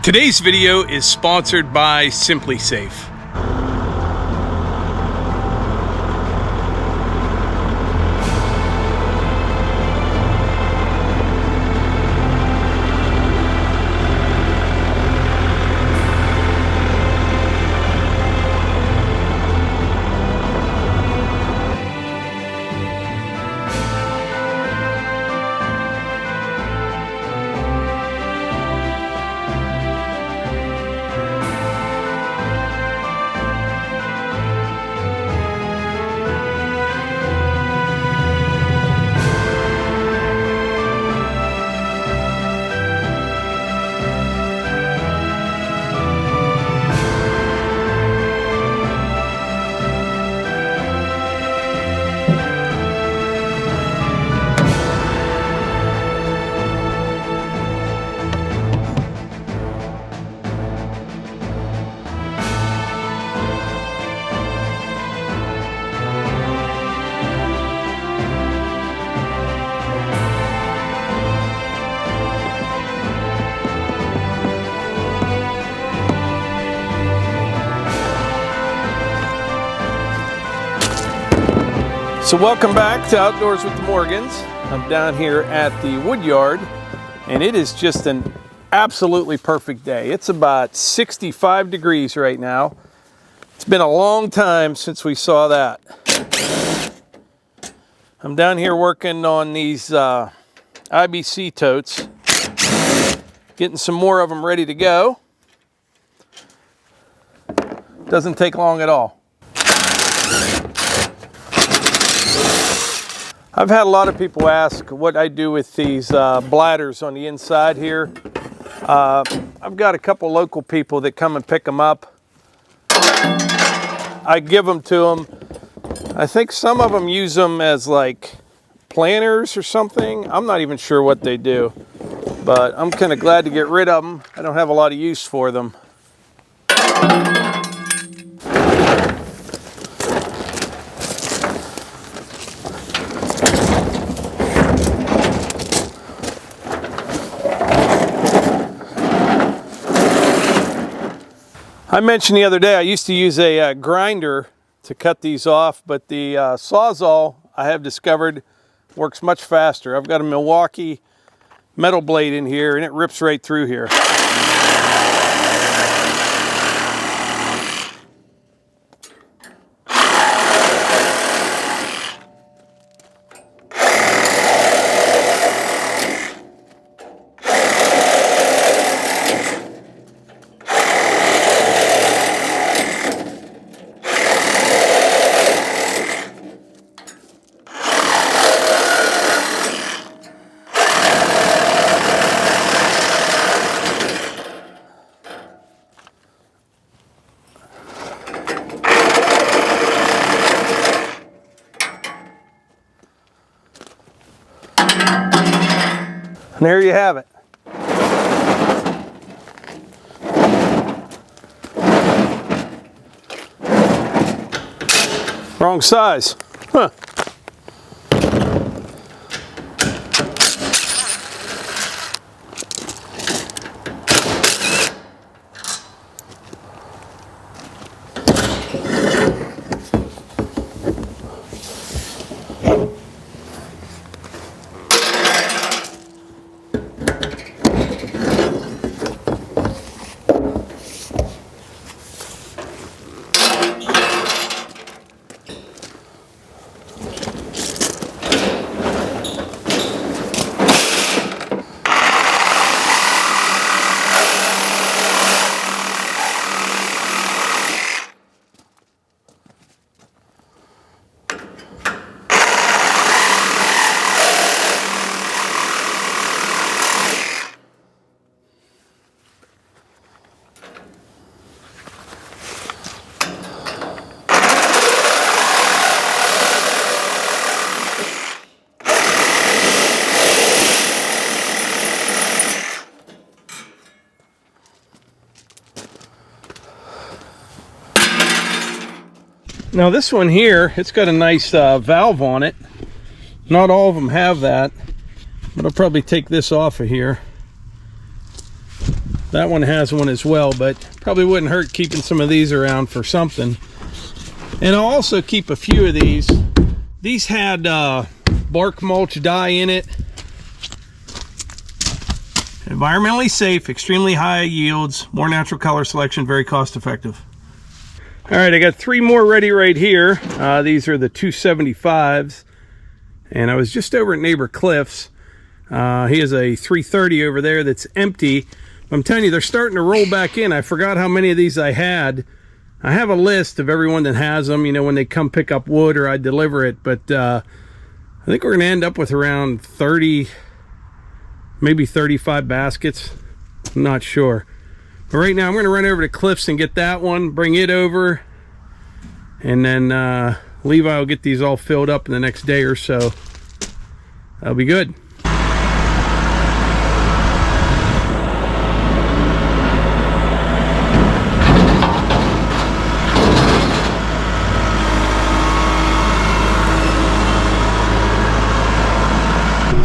Today's video is sponsored by Simply Safe. So welcome back to Outdoors with the Morgans. I'm down here at the wood yard, and it is just an absolutely perfect day. It's about 65 degrees right now. It's been a long time since we saw that. I'm down here working on these IBC Totes, getting some more of them ready to go. Doesn't take long at all. I've had a lot of people ask what I do with these bladders on the inside here. I've got a couple local people that come and pick them up. I give them to them. I think some of them use them as like planters or something. I'm not even sure what they do, but I'm kind of glad to get rid of them. I don't have a lot of use for them. I mentioned the other day I used to use a grinder to cut these off, but the Sawzall I have discovered works much faster. I've got a Milwaukee metal blade in here and it rips right through here. And there you have it. Wrong size. Huh. Now this one here, it's got a nice valve on it. Not all of them have that, but I'll probably take this off of here. That one has one as well, but probably wouldn't hurt keeping some of these around for something. And I'll also keep a few of these. These had bark mulch dye in it. Environmentally safe, extremely high yields, more natural color selection, very cost effective. All right, I got 3 more ready right here. These are the 275s. And I was just over at neighbor Cliff's. He has a 330 over there that's empty. I'm telling you, they're starting to roll back in. I forgot how many of these I had. I have a list of everyone that has them, you know, when they come pick up wood or I deliver it. But I think we're going to end up with around 30, maybe 35 baskets. I'm not sure. But right now I'm going to run over to Cliff's and get that one, bring it over. And then Levi will get these all filled up in the next day or so. That'll be good.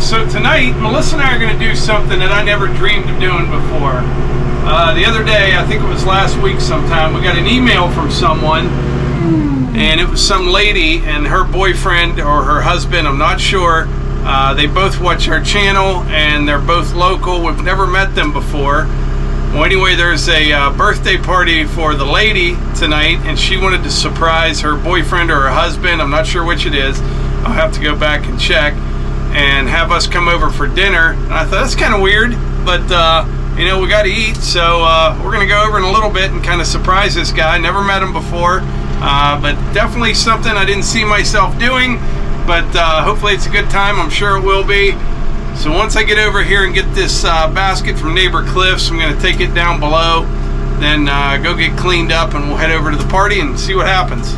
So tonight, Melissa and I are going to do something that I never dreamed of doing before. The other day, I think it was last week sometime, we got an email from someone, and it was some lady and her boyfriend or her husband, I'm not sure. They both watch our channel and they're both local. We've never met them before. Well, anyway, there's a birthday party for the lady tonight, and she wanted to surprise her boyfriend or her husband, I'm not sure which it is. I'll have to go back and check, and have us come over for dinner. And I thought that's kind of weird, but you know, we got to eat, so we're gonna go over in a little bit and kind of surprise this guy. Never met him before, but definitely something I didn't see myself doing, but hopefully it's a good time. I'm sure it will be. So once I get over here and get this basket from neighbor Cliff's, I'm gonna take it down below, then go get cleaned up, and we'll head over to the party and see what happens.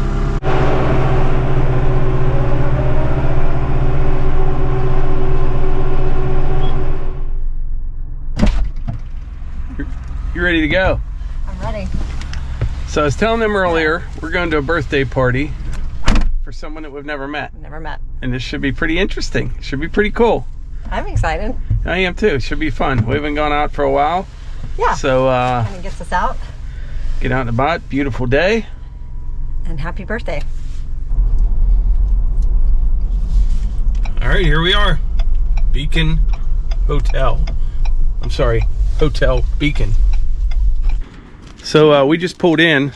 You ready to go? I'm ready. So I was telling them earlier, we're going to a birthday party for someone that we've never met. Never met. And this should be pretty interesting. It should be pretty cool. I'm excited. I am too. It should be fun. We haven't gone out for a while. Yeah. So and it gets us out. Get out and about. Beautiful day. And happy birthday. All right, here we are. Beacon Hotel. I'm sorry, Hotel Beacon. So we just pulled in,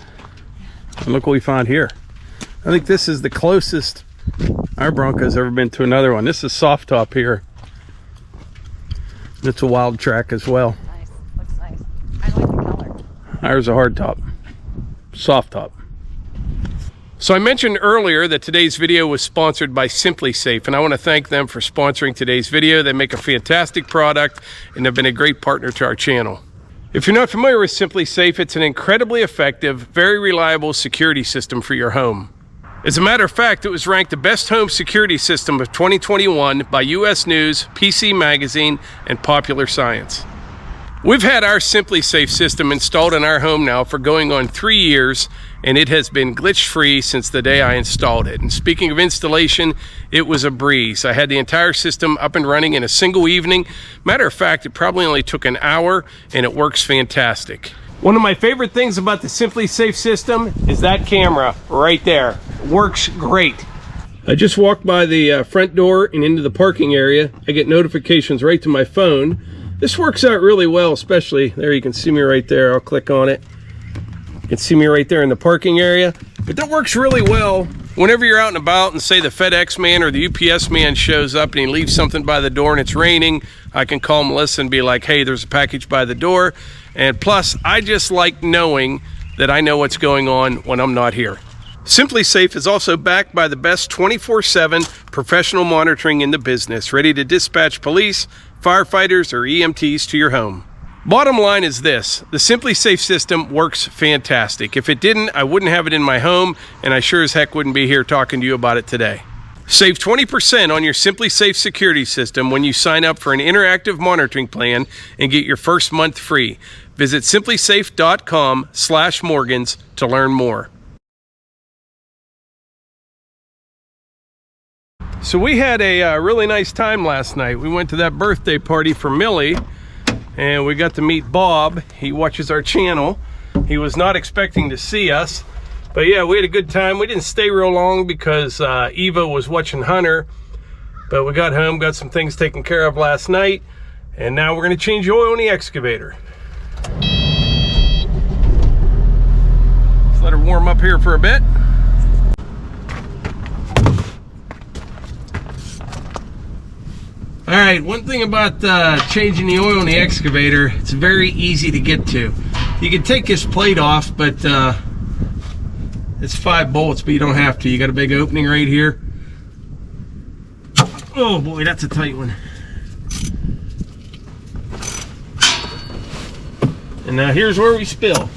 and look what we found here. I think this is the closest our Bronco's ever been to another one. This is soft top here. It's a wild track as well. Nice, looks nice. I like the color. Ours a hard top, soft top. So I mentioned earlier that today's video was sponsored by Simply Safe, and I want to thank them for sponsoring today's video. They make a fantastic product and have been a great partner to our channel. If you're not familiar with Simply Safe, it's an incredibly effective, very reliable security system for your home. As a matter of fact, it was ranked the best home security system of 2021 by US News, PC Magazine, and Popular Science. We've had our Simply Safe system installed in our home now for going on 3 years, and it has been glitch-free since the day I installed it. And speaking of installation, it was a breeze. I had the entire system up and running in a single evening. Matter of fact, it probably only took an hour, and it works fantastic. One of my favorite things about the Simply Safe system is that camera right there. It works great. I just walked by the front door and into the parking area. I get notifications right to my phone. This works out really well, especially there. You can see me right there. I'll click on it. You can see me right there in the parking area. But that works really well whenever you're out and about, and say the FedEx man or the UPS man shows up and he leaves something by the door and it's raining. I can call Melissa and be like, hey, there's a package by the door. And plus, I just like knowing that I know what's going on when I'm not here. Simply Safe is also backed by the best 24/7 professional monitoring in the business, ready to dispatch police, firefighters, or EMTs to your home. Bottom line is this: the Simply Safe system works fantastic. If it didn't, I wouldn't have it in my home, and I sure as heck wouldn't be here talking to you about it today. Save 20% on your Simply Safe security system when you sign up for an interactive monitoring plan and get your first month free. Visit simplysafe.com/Morgans to learn more. So we had a really nice time last night. We went to that birthday party for Millie, and we got to meet Bob. He watches our channel. He was not expecting to see us, but yeah, we had a good time. We didn't stay real long because Eva was watching Hunter, but we got home, got some things taken care of last night, and now we're going to change the oil in the excavator. Let's let her warm up here for a bit. All right, one thing about changing the oil in the excavator, it's very easy to get to. You can take this plate off, but it's 5 bolts, but you don't have to. You got a big opening right here. Oh boy, that's a tight one. And now here's where we spill.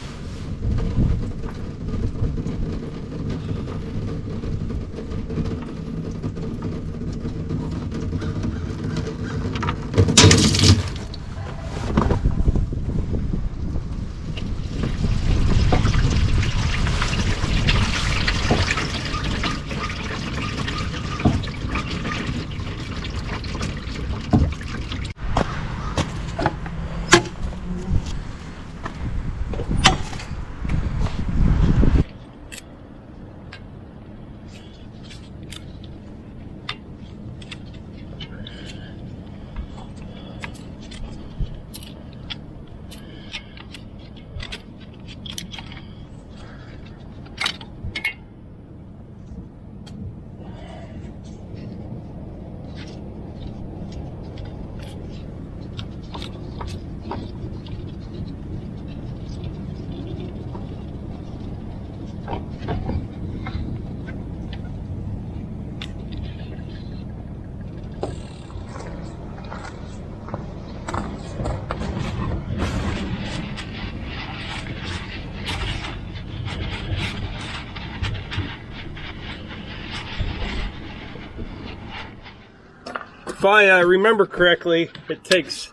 If I remember correctly, it takes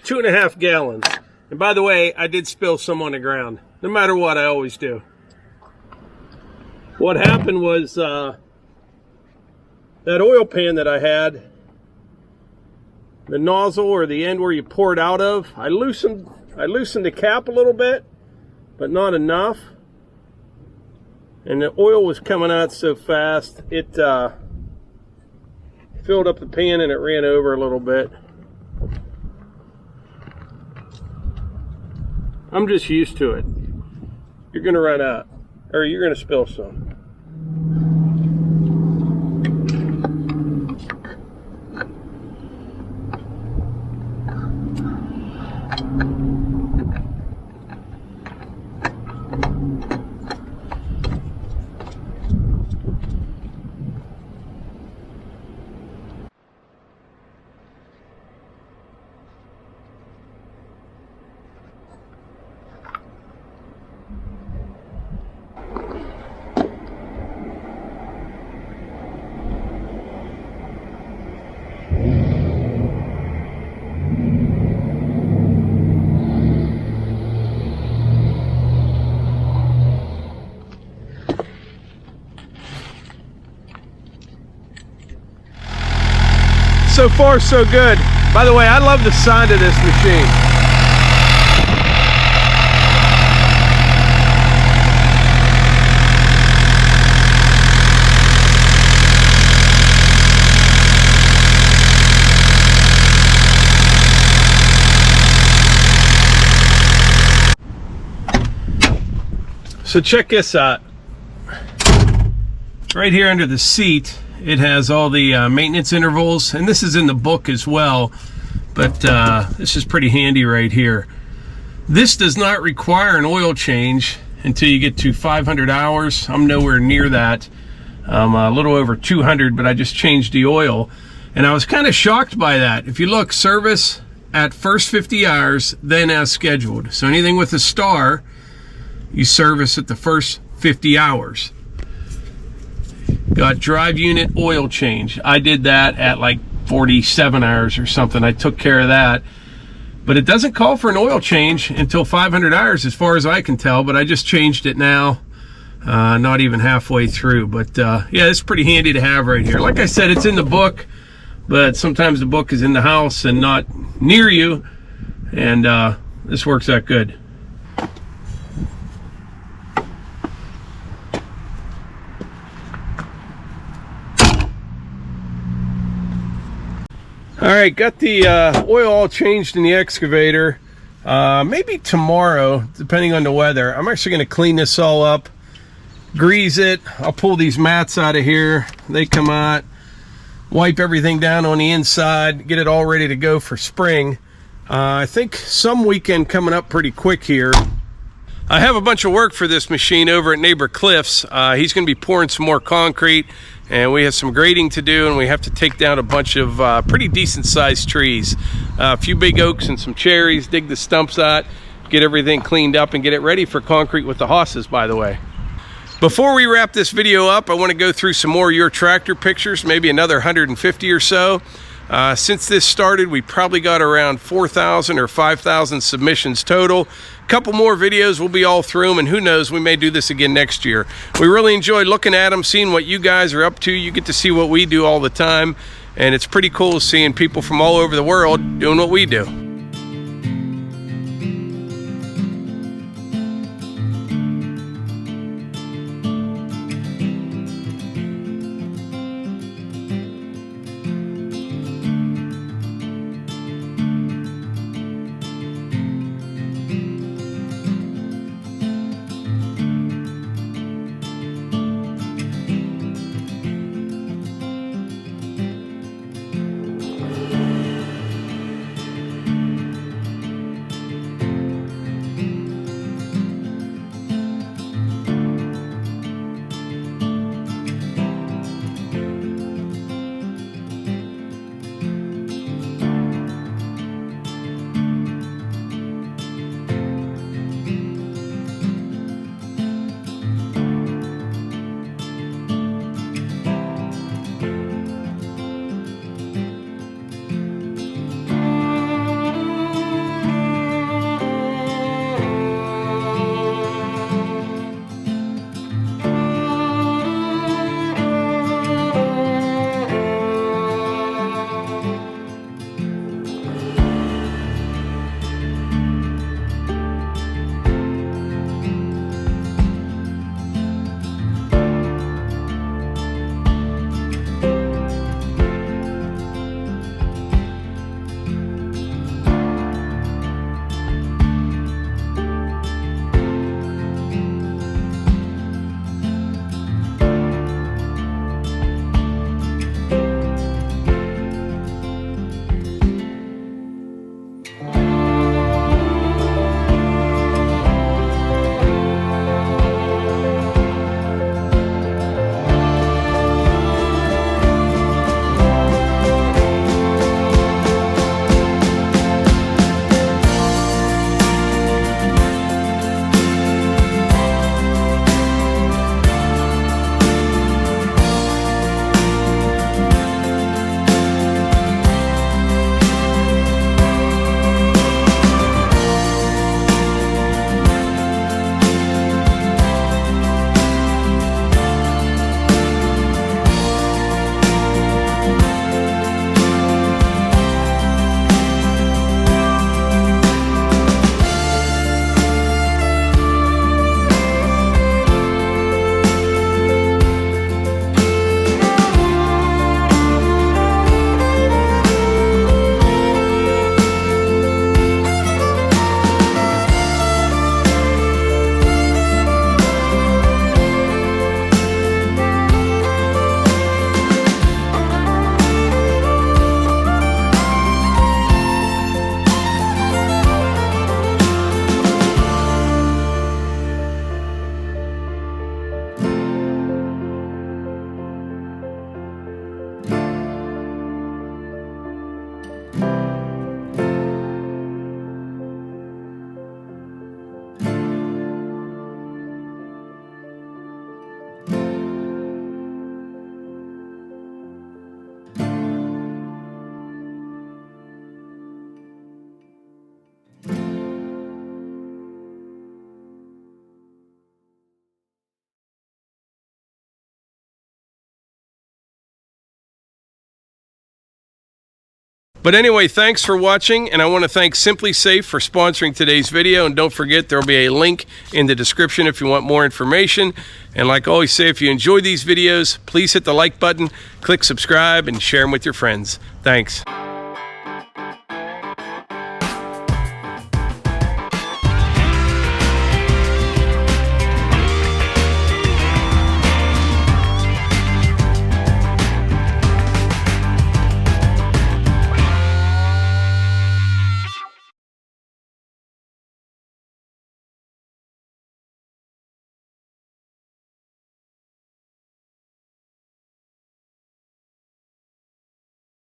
2.5 gallons. And by the way, I did spill some on the ground. No matter what, I always do. What happened was that oil pan that I had, the nozzle or the end where you pour it out of, I loosened the cap a little bit, but not enough. And the oil was coming out so fast, it filled up the pan and it ran over a little bit. I'm just used to it. You're gonna run out, or you're gonna spill some. So far, so good. By the way, I love the sound of this machine. So check this out. Right here under the seat, it has all the maintenance intervals, and this is in the book as well, but this is pretty handy right here. This does not require an oil change until you get to 500 hours. I'm nowhere near that. I'm a little over 200, but I just changed the oil, and I was kind of shocked by that. If you look, service at first 50 hours, then as scheduled. So anything with a star, you service at the first 50 hours. Got drive unit oil change. I did that at like 47 hours or something. I took care of that. But it doesn't call for an oil change until 500 hours as far as I can tell, but I just changed it now, not even halfway through. But yeah, it's pretty handy to have right here. Like I said, it's in the book, but sometimes the book is in the house and not near you, and this works out good. All right, got the oil all changed in the excavator. Maybe tomorrow, depending on the weather, I'm actually going to clean this all up, grease it. I'll pull these mats out of here. They come out, wipe everything down on the inside, get it all ready to go for spring. I think some weekend coming up pretty quick here. I have a bunch of work for this machine over at neighbor Cliff's. He's going to be pouring some more concrete, and we have some grading to do, and we have to take down a bunch of pretty decent sized trees. A few big oaks and some cherries, dig the stumps out, get everything cleaned up, and get it ready for concrete with the hosses, by the way. Before we wrap this video up, I want to go through some more of your tractor pictures, maybe another 150 or so. Since this started, we probably got around 4,000 or 5,000 submissions total. A couple more videos, we'll be all through them, and who knows, we may do this again next year. We really enjoy looking at them, seeing what you guys are up to. You get to see what we do all the time, and it's pretty cool seeing people from all over the world doing what we do. But anyway, thanks for watching, and I want to thank Simply Safe for sponsoring today's video. And don't forget, there will be a link in the description if you want more information. And like I always say, if you enjoy these videos, please hit the like button, click subscribe, and share them with your friends. Thanks.